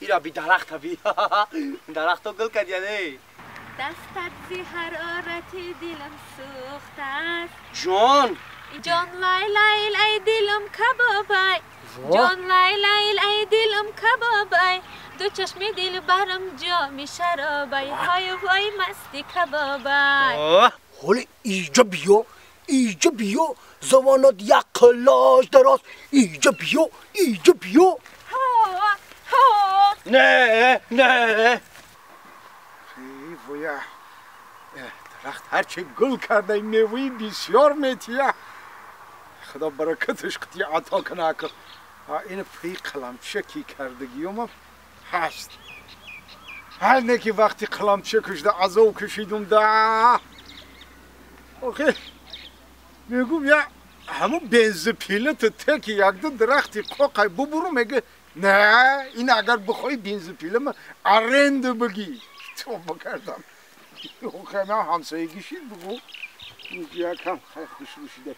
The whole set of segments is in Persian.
ایرا بی درخت بی درخت گل کرد یعنی دستت زی حرارت دلم سوخت است جان جان لای لای ای دلم کبابای جان لای لای ای دلم کبابای دو چشم دل برم جام شرابای های وای مستی کبابای حالا ایجا بیا زبانات یک کلاش دراست ایجا بیا نه ای ویا درخت هرچه گل کرده میوهی بسیار میتیه خدا برکتش قطعی عطا کنه که این پی قلمچه کی کردگیم هست هر نکی وقتی قلمچه کشده ازو کشیدم ده اوکی میگم یا همون بنزپیلت تکی یک دو درختی قوقای ببرو میگه نه این اگر بخوای بنزپیله من ارند بگی تو بکردم اوکی من همسایگیشید بگو یکم خیلی خوش روشیده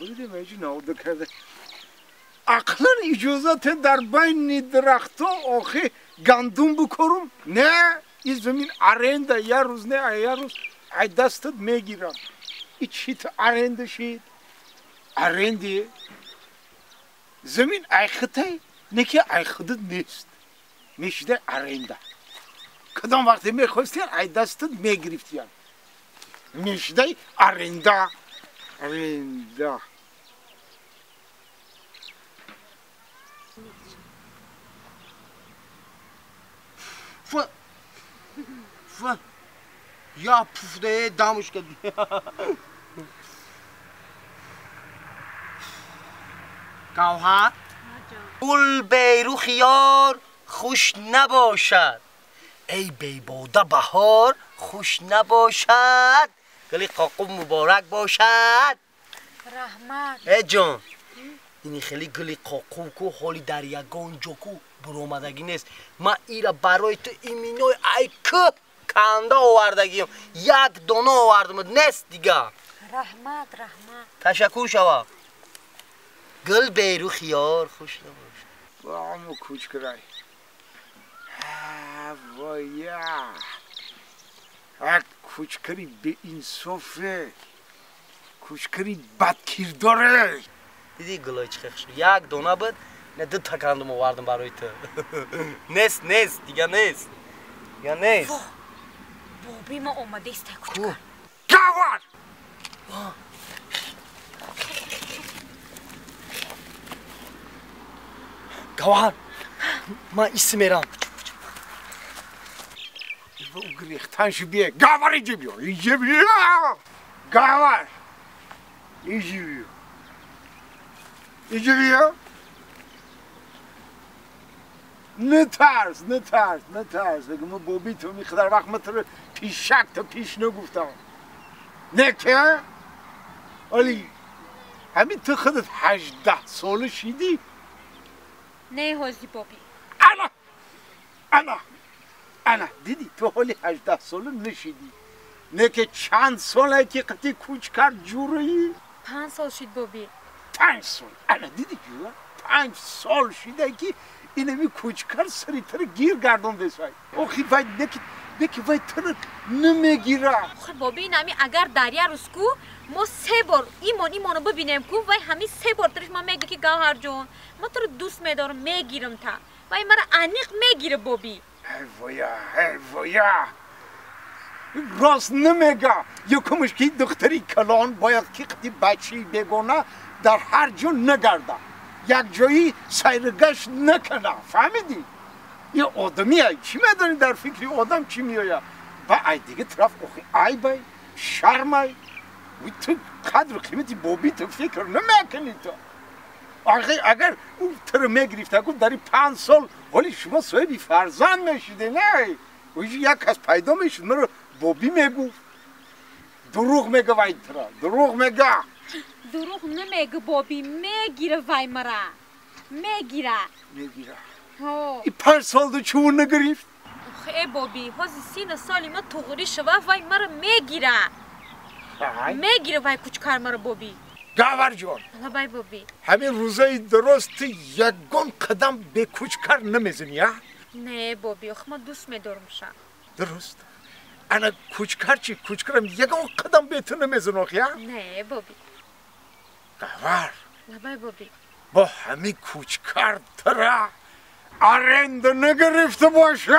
بگیده میجی ناوده کرده اقلا اجازت در بین درختا آخه گندم بکرم نه این زمین ارنده یه روز نه یه روز ای دستت میگیرم این چی تو ارنده شید ارنده زمین ای خطه نه که ای خودت نیست میشده ارنده کدام وقتی میخواستی ای دستت میگرفتی میشده ارنده فن یا پفته دامش کردی گوهر گل بیرو خیار خوش نباشد ای بیبوده بهار خوش نباشد گلی قاقو مبارک باشد رحمت ای جان اینی خیلی گلی قاقو کو حالی در یگان جوکو برآمدگی نیست من ایرا برای تو ایمینوی ای که کنده آوردگیم یک دانه آوردم نیست دیگه رحمت تشکر شوا گل بیرو خیار خوش نباش با همو کوچ کرای وایا یک کوچکری به انصافه کوچکری بدکرداره دیدی گلای چه خوش یک دانه بود نه دو تا کندم آوردم برای تو نیست دیگه نیست بابی ما اومده است کوچکر گوار گوهر من ایسی میرم او گریختنش بیه گوار ایجا بیا گوار ایجا بیا نترس بگم من بابی تو میخدر وقت من تو پیشک تا پیش نگفتم نه که؟ ولی همین تو خودت 18 ساله شیدی؟ نه حاجی بابی انا دیدی تو حالی 18 ساله نشیدی نه که چند ساله که قطعی کوچ کرد جوری؟ 5 سال شد بابی 5 سال انا دیدی جوره 5 سال شده که اینمی کوچ کرد سریتر گیر گردون بسای اوخی باید نکی باید تر نمیگیره آخه بابی نمی اگر دریا رسکو ما 3 بار ایمانو ببینیم کو وای همین 3 بار ترش ما میگه که گوهر جون ما تو رو دوست میدارم میگیرم تا وای مرا انیق میگیره بابی ای ویا راست نمیگه یکمش که دختری کلان باید که قدی بچی بگونه در هر جا نگرده یک جایی سیرگشت نکنه فهمیدی؟ یه آدمی ای چی میدونی در فکری آدم چی میآید و ای دیگه طرف ای بای شرم ای تو قدر قیمتی بابی تو فکر نمیکنی تو اگر اون تر میگرفته کن در 5 سال ولی شما صاحبی فرزند میشیده نه یک کس پیدا میشد مرا بابی میگفت دروغ میگه وای ترا دروغ نمیگه بابی میگیره وای مرا میگیره این 5 سال دو چون نگرفت ای بابی حاضی 3 سالی ما تغری شوه وای مرا میگیره وای کوچکر مرا بابی گاور جان بای بابی همین روزای درست یگان قدم به کوچکر نمیزنی نه بابی آخه ما دوست می‌دارمشم. درست انا کوچکرچی کوچکرم یگان قدم بتونه مزنوخ یا نه بابی قوار لبای بابی با همین کوچکر ترا آرنده نگرفته باشه